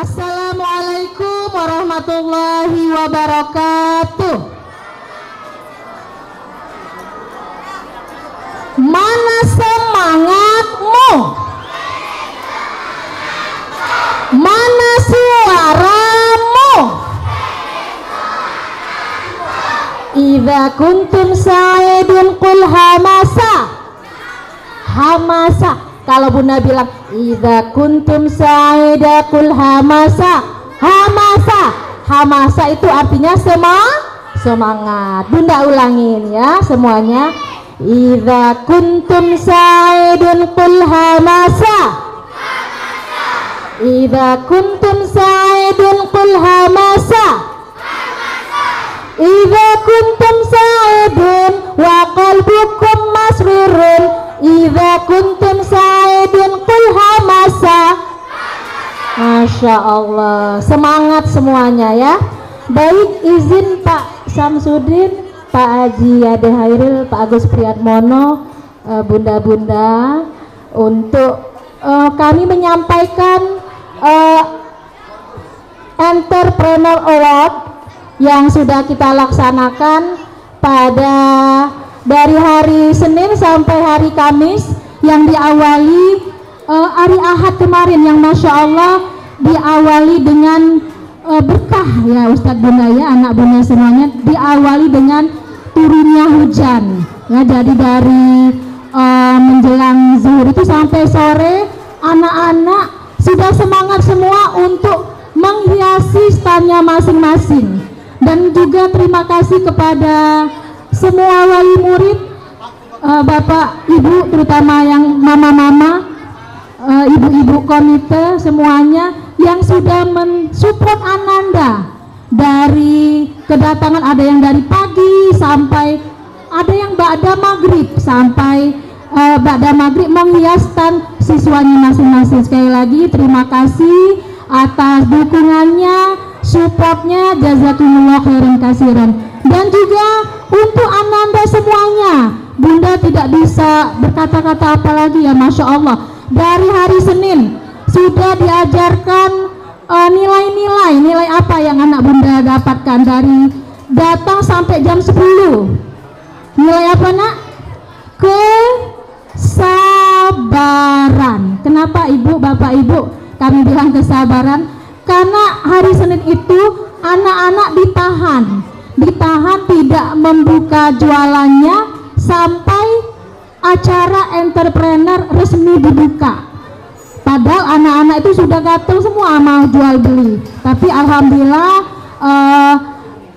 Assalamualaikum warahmatullahi wabarakatuh. Mana semangatmu? Mana suaramu? Idza kuntum sa'idun qul hamasa. Hamasa. Kalau Bunda bilang idza kuntum sa'ida qul hamasa. Hamasa. Hamasa itu artinya semangat. Bunda ulangin ya semuanya. Idza kuntum sa'idun qul hamasa. Idza kuntum sa'idun qul hamasa. Idza kuntum sa'idun wa qalbukum masrurun. Idza kuntum sa'idun qul hamasa. Masya Allah, semangat semuanya ya. Baik, izin Pak Samsudin, Pak Haji Ade Hairil, Pak Agus Priyatmono, bunda-bunda, untuk kami menyampaikan Entrepreneur Award yang sudah kita laksanakan pada dari hari Senin sampai hari Kamis, yang diawali hari Ahad kemarin yang Masya Allah diawali dengan berkah ya Ustadz Bunda ya, anak Bunda semuanya, diawali dengan turunnya hujan ya. Jadi dari menjelang zuhur itu sampai sore, anak-anak sudah semangat semua untuk menghiasi standnya masing-masing. Dan juga terima kasih kepada semua wali murid, Bapak Ibu, terutama yang mama-mama, ibu-ibu komite semuanya yang sudah mensupport Ananda dari kedatangan, ada yang dari pagi sampai ada yang ba'da maghrib sampai ba'da maghrib menghias stand siswanya masing-masing. Sekali lagi terima kasih atas dukungannya, supportnya, jazakumullah khairan kasiran. Dan juga untuk Ananda semuanya, Bunda tidak bisa berkata-kata apa lagi ya, Masya Allah. Dari hari Senin sudah diajarkan nilai apa yang anak Bunda dapatkan dari datang sampai jam 10. Nilai apa nak? Kesabaran. Kenapa Ibu, Bapak Ibu kami bilang kesabaran? Karena hari Senin itu anak-anak ditahan tidak membuka jualannya sampai acara entrepreneur resmi dibuka. Padahal anak-anak itu sudah gatel semua mau jual beli. Tapi alhamdulillah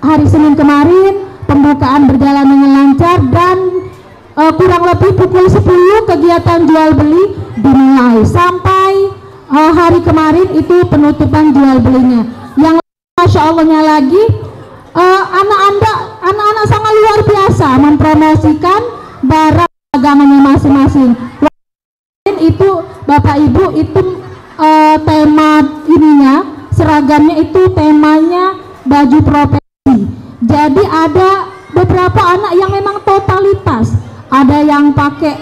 hari Senin kemarin pembukaan berjalan dengan lancar, dan kurang lebih pukul 10 kegiatan jual beli dimulai sampai hari kemarin itu penutupan jual belinya. Yang Masya Allahnya lagi, anak-anak sangat luar biasa mempromosikan barang dagangannya masing-masing. Itu Bapak Ibu itu tema ininya, seragamnya itu temanya baju profesi. Jadi ada beberapa anak yang memang totalitas, ada yang pakai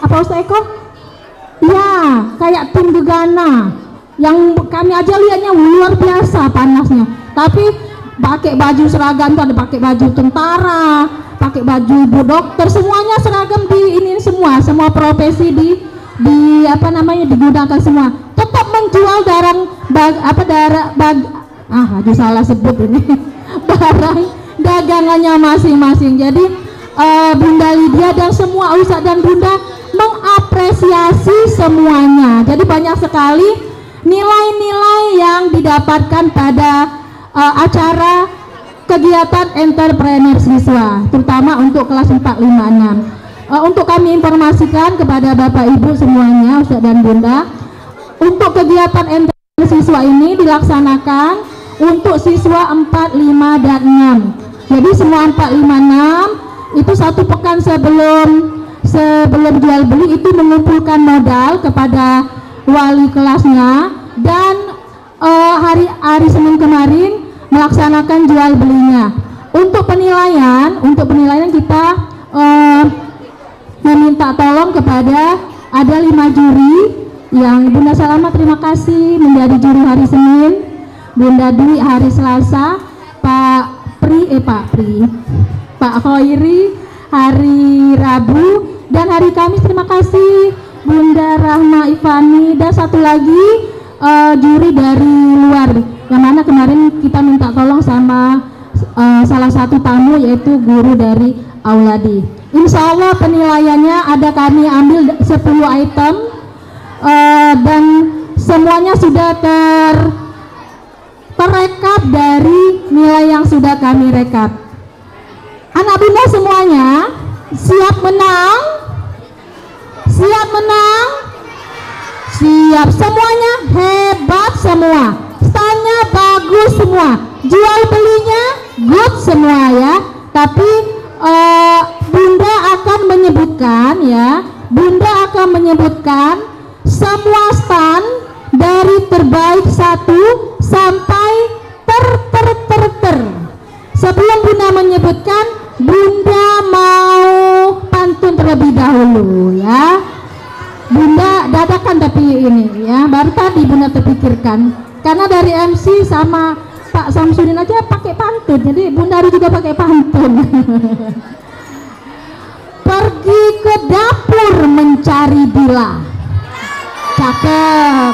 apa Ustaz Eko? Ya, kayak tim gegana yang kami aja lihatnya luar biasa panasnya. Tapi pakai baju seragam tuh, ada pakai baju tentara, pakai baju ibu dokter, semuanya seragam di ini semua profesi di apa namanya digunakan semua. Tetap menjual aduh salah sebut ini barang dagangannya masing-masing. Jadi Bunda Lydia dan semua Ustaz dan Bunda mengapresiasi semuanya. Jadi banyak sekali nilai-nilai yang didapatkan pada acara kegiatan entrepreneur siswa, terutama untuk kelas 4, 5, 6. Untuk kami informasikan kepada Bapak Ibu semuanya, Ustaz dan Bunda, untuk kegiatan entrepreneur siswa ini dilaksanakan untuk siswa 4, 5, dan 6. Jadi semua 4, 5, 6 itu satu pekan sebelum jual beli itu mengumpulkan modal kepada wali kelasnya, dan hari Senin kemarin melaksanakan jual belinya. Untuk penilaian kita meminta tolong kepada ada 5 juri Yang Bunda Salama terima kasih menjadi juri hari Senin, Bunda Dwi hari Selasa, Pak Hoiri hari Rabu, dan hari Kamis terima kasih Bunda Rahma Ivani, dan satu lagi juri dari luar, yang mana kemarin kita minta tolong sama salah satu tamu yaitu guru dari Auladi. Insya Allah penilaiannya ada kami ambil 10 item dan semuanya sudah terrekap dari nilai yang sudah kami rekap. Anak bunda semuanya siap menang? Siap menang? Siap, semuanya hebat semua, standnya bagus semua, jual belinya good semua ya. Tapi bunda akan menyebutkan ya, bunda akan menyebutkan semua stand dari terbaik 1 sampai ter. Sebelum bunda menyebutkan, bunda mau pantun terlebih dahulu ya. Bunda dadakan tapi ini ya, baru tadi bunda terpikirkan, karena dari MC sama Pak Samsudin aja pakai pantun, jadi bunda harus juga pakai pantun. Pergi ke dapur mencari Bila, cakep.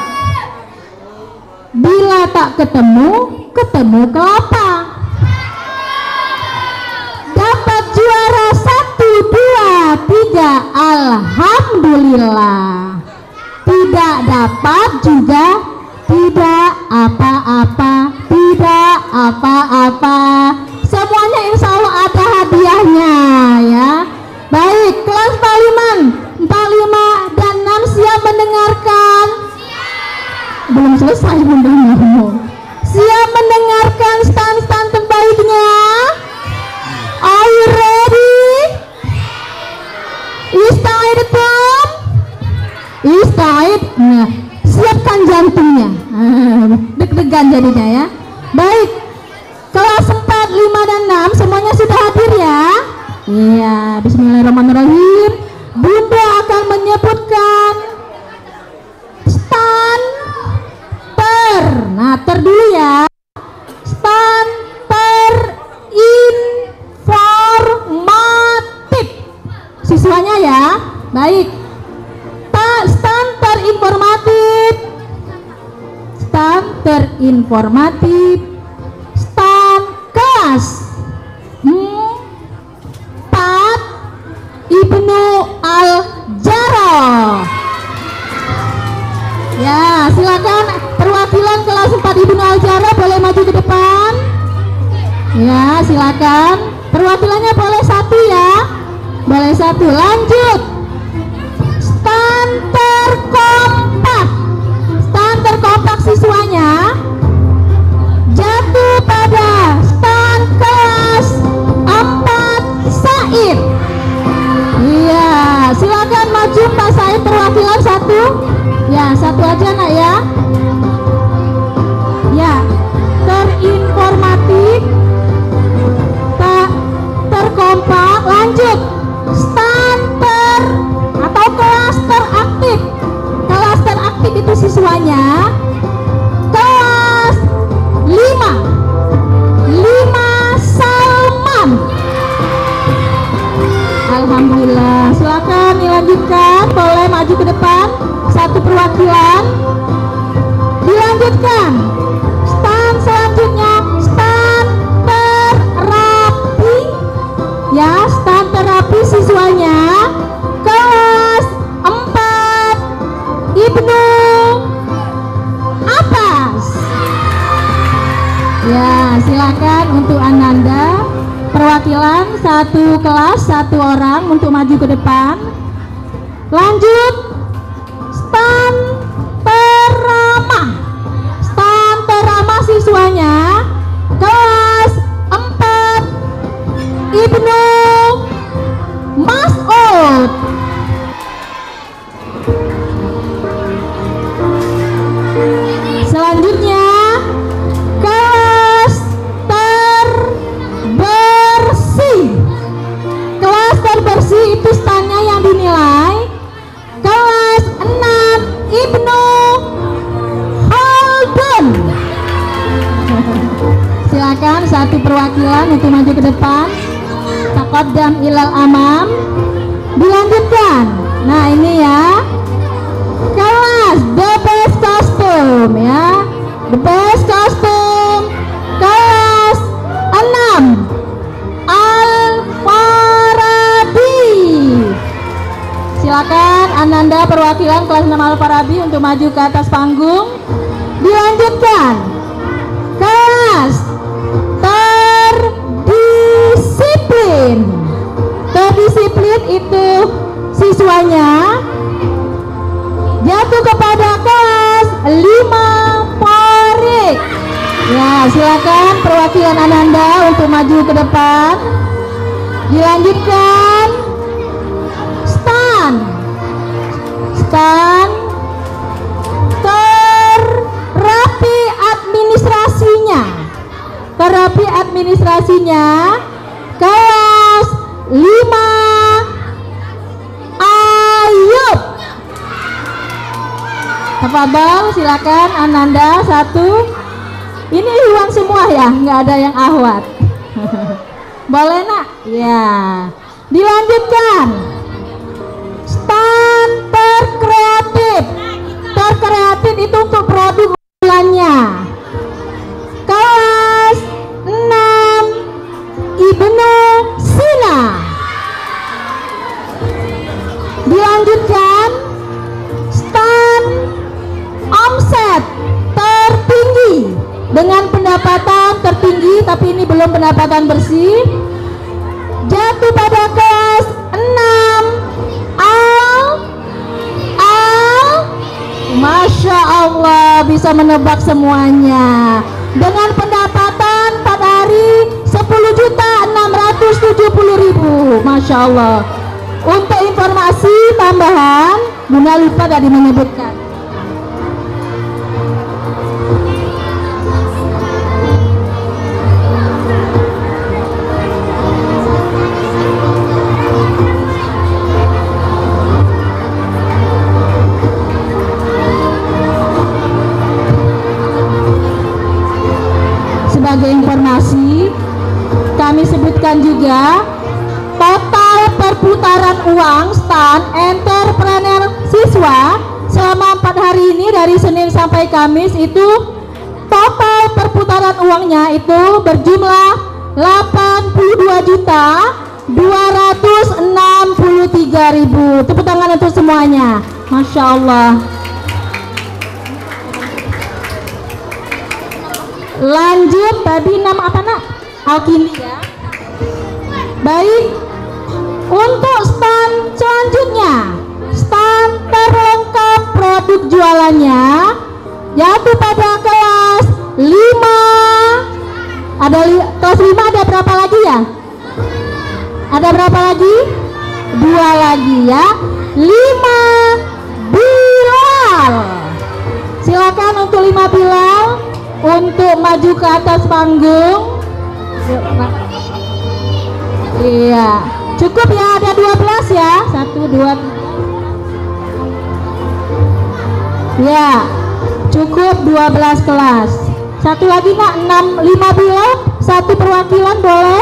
Bila tak ketemu kelapa. Dapat juara 1, 2, 3, alhamdulillah. Tidak dapat juga tidak apa-apa, tidak apa-apa. Semuanya insya Allah ada hadiahnya ya. Baik, kelas 45 dan 6 siap mendengarkan? Belum selesai bunda ngomong. Siap mendengarkan stand-stand terbaiknya? Are you ready? Is tired Tom? Is tired? Nah, siapkan jantungnya. Deg-degan jadinya ya. Baik, kelas 4, 5, dan 6 semuanya sudah hadir ya? Iya, bismillahirrahmanirrahim. Bunda akan menyebutkan stand ter. Nah, ter dulu ya. Stand terinformatif. Siswanya ya. Baik. Stand terinformatif. Stand terinformatif. Stand kelas 4 Ibnu Al-Jarrah. Ya, silakan perwakilan kelas 4 Ibnu Al-Jarrah boleh maju ke depan. Ya, silakan. Perwakilannya boleh 1 ya. Boleh 1. Lanjut. Stand terkompak. Stand terkompak siswanya jatuh pada stand kelas 4 Said. Iya, silakan maju Pak Said, perwakilan 1. Ya, 1 aja nak ya. Ya, terinformatif, terkompak. Lanjut, stand atau kelas teraktif. Kelas teraktif itu siswanya kelas 5 Salman. Alhamdulillah, silakan dilanjutkan, boleh maju ke depan 1 perwakilan. Dilanjutkan stand selanjutnya, stand terapi ya. Stand terapi siswanya kelas 4 Ibnu Abbas. Ya, silakan untuk Ananda, perwakilan 1 kelas 1 orang untuk maju ke depan. Lanjut, stand teramah siswanya kelas 4 Ibnu Mas'ud. Selanjutnya kelas terbersih. Kelas terbersih itu standnya yang dinilai kelas satu perwakilan untuk maju ke depan. Taqaddam ilal amam. Dilanjutkan. Nah ini ya, kelas the best costume ya, the best costume kelas 6 Al-Farabi. Silakan Ananda perwakilan kelas 6 Al-Farabi untuk maju ke atas panggung. Dilanjutkan kelas terdisiplin. Terdisiplin itu siswanya jatuh kepada kelas 5 Porik. Ya, silakan perwakilan Ananda untuk maju ke depan. Dilanjutkan stand terapi administrasinya kelas 5 Ayub. Tafadhol, silakan Ananda satu. Ini Iwan semua ya, nggak ada yang Ahwat. Boleh nak? Ya. Dilanjutkan stand terkreatif. Terkreatif itu untuk produk bulannya kelas 6 Ibnu Sina. Dilanjutkan stand omset tertinggi dengan pendapatan tertinggi, tapi ini belum pendapatan bersih, jatuh pada kelas 6 Masya Allah, bisa menebak semuanya dengan pendapatan pada hari 10.670.000. Masya Allah. Untuk informasi tambahan, Bunda lupa tadi menyebutkan, sebagai informasi kami sebutkan juga total perputaran uang stand entrepreneur siswa selama 4 hari ini dari Senin sampai Kamis itu total perputaran uangnya itu berjumlah 82.263.000. Tepuk tangan untuk semuanya. Masya Allah. Lanjut, tadi nama apa nak? Alkindi ya. Baik, untuk stand selanjutnya, stand terlengkap produk jualannya yaitu pada kelas 5. Ada kelas 5 ada berapa lagi ya? Ada berapa lagi? 2 lagi ya. 5 Bilal. Silakan untuk 5 Bilal untuk maju ke atas panggung. Iya, cukup ya, ada 12 ya. 1, 2, 3. Ya, cukup 12 kelas. Satu lagi nak, 5 Bilal, 1 perwakilan boleh.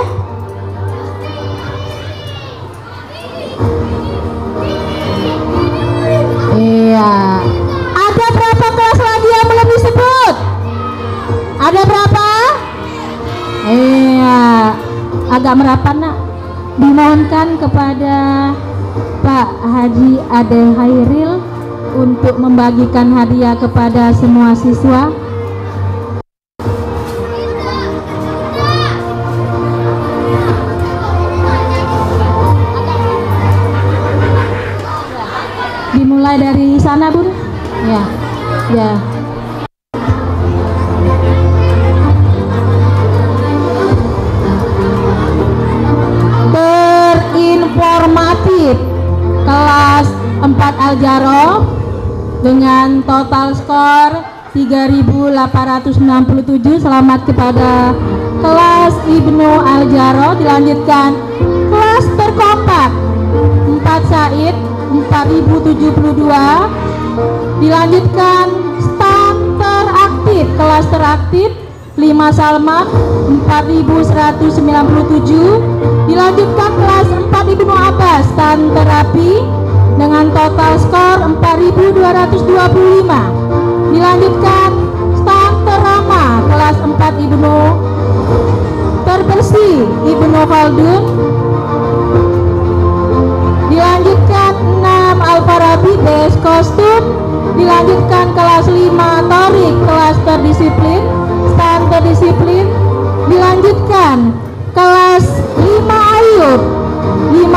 Iya. Ada berapa kelas lagi yang belum disebut? Ada berapa? Iya, agak merapat nak. Dimohonkan kepada Pak Haji Ade Hairil untuk membagikan hadiah kepada semua siswa. Dimulai dari sana, Bun. Ya, ya. Informatif kelas 4 Al-Jaroh dengan total skor 3.867. Selamat kepada kelas Ibnu Al-Jaroh. Dilanjutkan kelas terkompak 4 Said 4.072. Dilanjutkan stand teraktif, kelas teraktif 5 Salmat 4197. Dilanjutkan kelas 4 Ibnu Abbas stand terapi dengan total skor 4225. Dilanjutkan stand terama kelas 4 Ibnu terbersih Ibnu Khaldun. Dilanjutkan 6 Al-Farabi des kostum. Dilanjutkan kelas 5 Torik kelas terdisiplin stand terdisiplin. Dilanjutkan kelas 5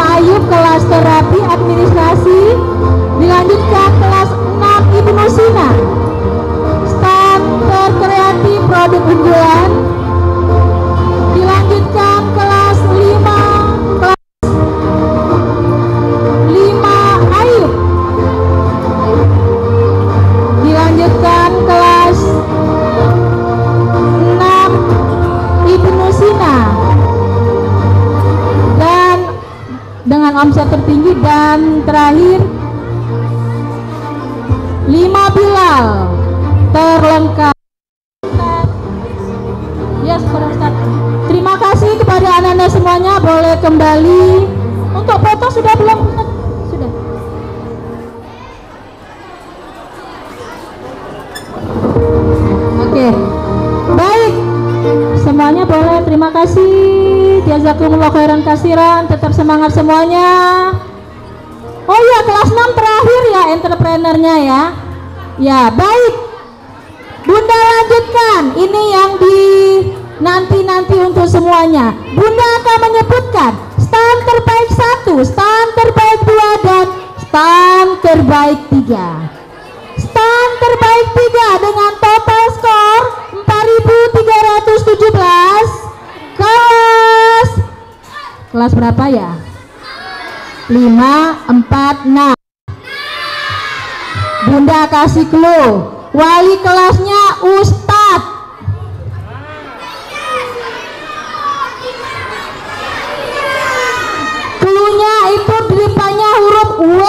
Ayub kelas terapi administrasi. Dilanjutkan kelas 6 Ibnu Sina stand terkreatif produk unggulan. Dilanjutkan kelas 5 Ayub. Dilanjutkan kelas 6 Ibnu Sina dan dengan omset tertinggi. Dan terakhir 5 Bilal terlengkap. Yes, Ustaz. Terima kasih kepada anak-anak semuanya, boleh kembali. Untuk foto sudah belum? Sudah. Oke. Baik. Semuanya boleh, terima kasih. Jazakumullah khairan kasiran, tetap semangat semuanya. Oh iya, kelas 6 terakhir ya entrepreneurnya ya. Ya, baik. Bunda lanjutkan. Ini yang di nanti untuk semuanya. Bunda akan menyebutkan stand terbaik 1, stand terbaik 2 dan stand terbaik 3. Stand terbaik 3 dengan total skor 4317. Kelas berapa ya? 5, 4, 6. Bunda kasih clue. Wali kelasnya Ustadz. Cluenya itu di depannya huruf W.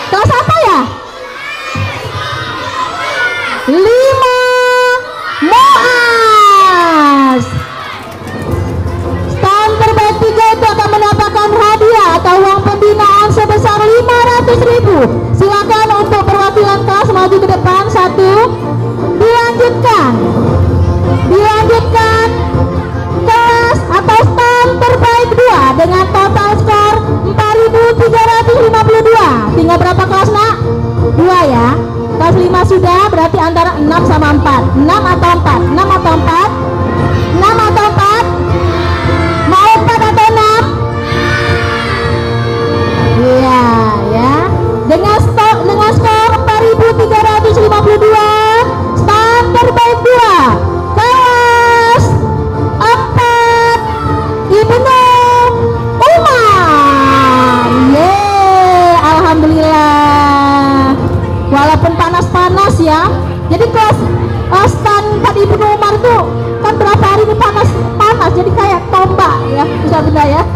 Kelas apa ya? 5 Muaz. Stand terbaik 3 itu akan mendapatkan hadiah atau uang pembinaan sebesar 500.000. Silakan untuk perwakilan kelas maju ke depan. 1. Dilanjutkan kelas atau stand terbaik 2 dengan total skor 4352. Tinggal berapa kelas nak? 2 ya. Kelas 5 sudah, berarti antara 6 sama 4. 6 atau 4? 6 atau 4? 6 atau 4? Mau 4 atau 6? Iya ya. Dengan skor 4352, stand terbaik 2 kelas 4 Ibnu Umar. Yeay, alhamdulillah. Walaupun panas-panas ya. Jadi kelas stand 4 Ibnu Umar itu kan berapa hari ini panas, jadi kayak tombak ya, bisa benar ya.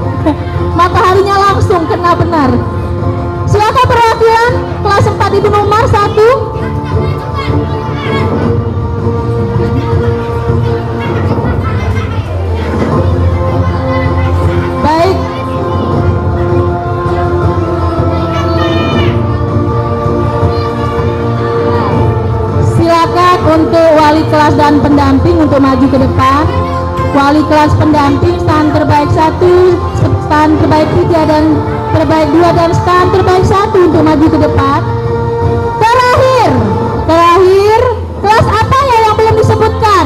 Mataharinya langsung kena benar. Silakan perwakilan kelas 4 Ibnu Umar. 1. Baik. Silakan untuk wali kelas dan pendamping untuk maju ke depan. Wali kelas pendamping stand terbaik 1, stand terbaik 3 dan terbaik 2 dan stand terbaik 1 untuk maju ke depan. Terakhir kelas apa ya yang belum disebutkan?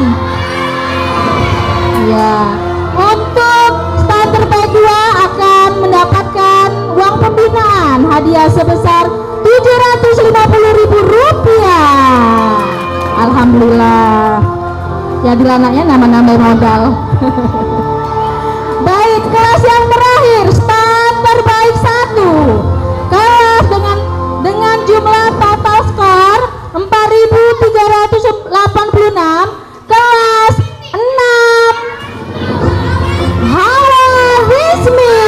Ya, untuk stand terbaik 2 akan mendapatkan uang pembinaan hadiah sebesar 750.000 rupiah. Alhamdulillah. Jadi anaknya nambah modal. Baik, kelas yang terakhir stand terbaik 1. Kelas dengan jumlah total skor 4386. Kelas 6 Hawa Wismi.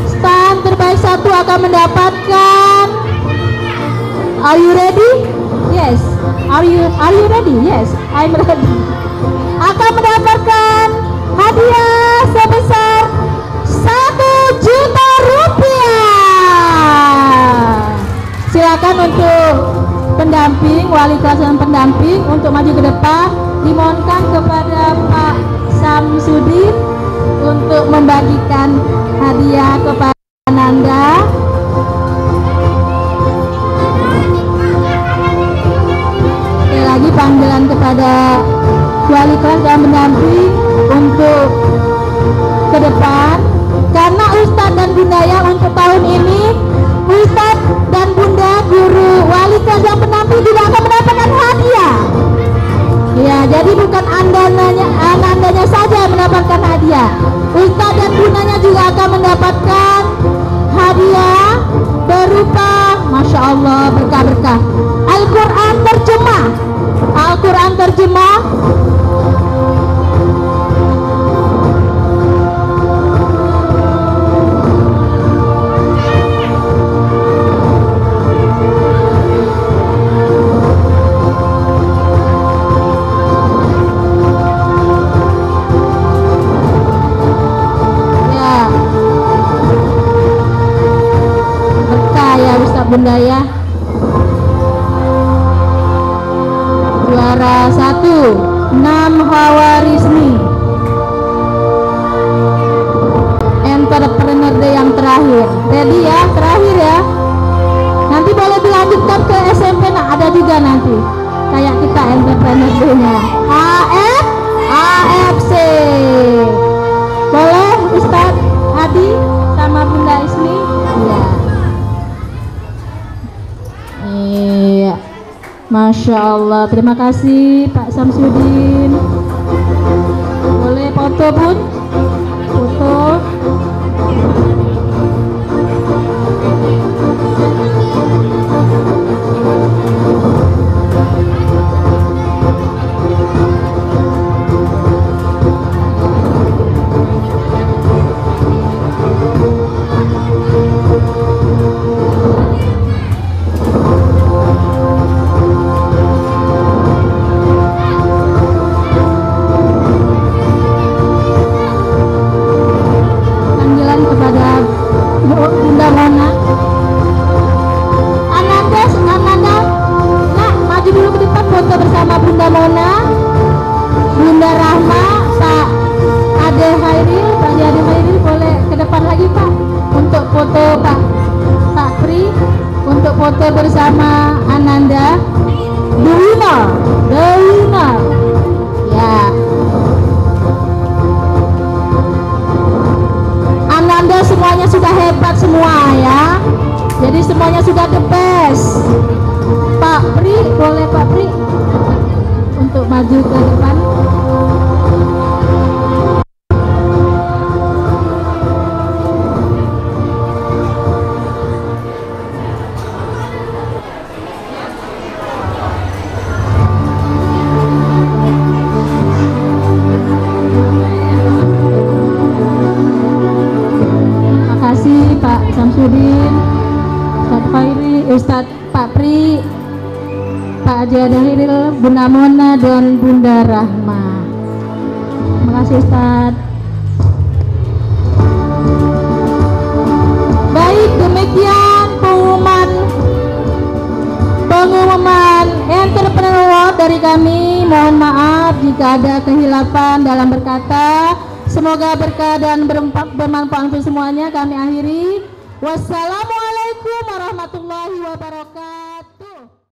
Stand terbaik 1 akan mendapatkan, are you ready? Are you ready? Yes, I'm ready. Akan mendapatkan hadiah sebesar 1 juta rupiah. Silakan untuk pendamping, wali kelas dan pendamping untuk maju ke depan. Dimohonkan kepada Pak Samsudin untuk membagikan hadiah kepada Ananda. Sekali lagi panggilan kepada wali kelas dan pendamping untuk ke depan, karena Ustadz dan Bunda ya untuk tahun ini Ustadz dan Bunda guru wali kelas dan pendamping juga akan mendapatkan hadiah. Ya, jadi bukan anandanya saja yang mendapatkan hadiah. Ustadz dan Bundanya juga akan mendapatkan hadiah berupa, Masya Allah, berkah-berkah Al-Quran terjemah. Al-Quran terjemah. Bunda ya. Juara 1 Nam Hawarisni, entrepreneur day yang terakhir. Ready ya, terakhir ya. Nanti boleh dilanjutkan ke SMP, nah ada juga nanti kayak kita entrepreneur day-nya. AFC. Boleh Ustadz Adi sama Bunda Ismi? Iya. Iya, Masya Allah, terima kasih Pak Samsudin. Boleh foto Bun? Foto. Foto bersama Ananda, the winner ya. Ananda semuanya sudah hebat semua ya, jadi semuanya sudah the best. Pak Pri, boleh Pak Pri untuk maju ke depan. Ustadz Pak Pri, Pak Haji Adahiril, Bunda Mona dan Bunda Rahma. Terima kasih Ustadz. Baik, demikian pengumuman entrepreneur award dari kami. Mohon maaf jika ada kehilapan dalam berkata. Semoga berkah dan bermanfaat untuk semuanya. Kami akhiri. Wassalamualaikum warahmatullahi wabarakatuh.